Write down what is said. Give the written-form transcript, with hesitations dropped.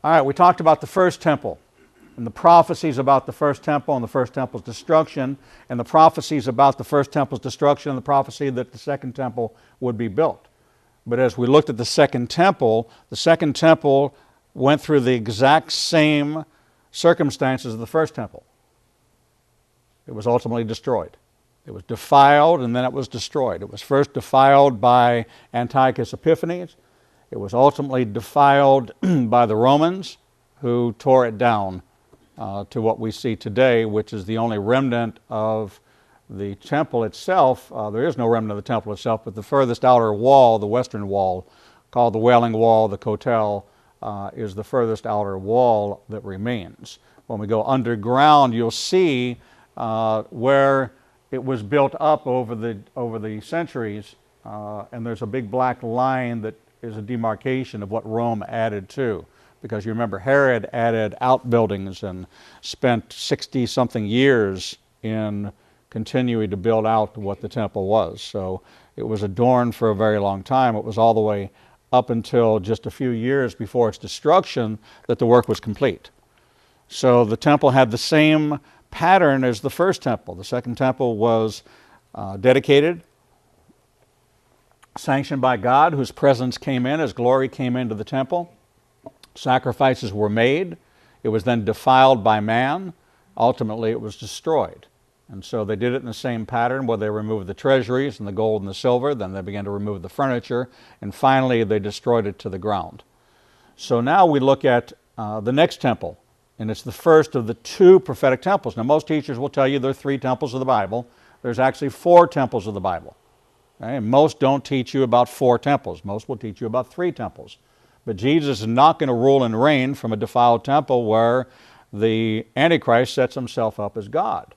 All right, we talked about the first temple and the prophecies about the first temple and the first temple's destruction, and the prophecies about the first temple's destruction and the prophecy that the second temple would be built. But as we looked at the second temple went through the exact same circumstances of the first temple. It was ultimately destroyed. It was defiled and then it was destroyed. It was first defiled by Antiochus Epiphanes. It was ultimately defiled by the Romans, who tore it down to what we see today, which is the only remnant of the temple itself. There is no remnant of the temple itself, but the furthest outer wall, the western wall, called the Wailing Wall, the Kotel, is the furthest outer wall that remains. When we go underground, you'll see where it was built up over the centuries, and there's a big black line that is a demarcation of what Rome added to. Because you remember Herod added outbuildings and spent 60-something years in continuing to build out what the temple was. So it was adorned for a very long time. It was all the way up until just a few years before its destruction that the work was complete. So the temple had the same pattern as the first temple. The second temple was dedicated, sanctioned by God, whose presence came in, His glory came into the temple. Sacrifices were made. It was then defiled by man. Ultimately, it was destroyed. And so they did it in the same pattern where they removed the treasuries and the gold and the silver. Then they began to remove the furniture. And finally, they destroyed it to the ground. So now we look at the next temple. And it's the first of the two prophetic temples. Now, most teachers will tell you there are 3 temples of the Bible. There's actually 4 temples of the Bible. Okay? And most don't teach you about 4 temples. Most will teach you about 3 temples. But Jesus is not going to rule and reign from a defiled temple where the Antichrist sets himself up as God.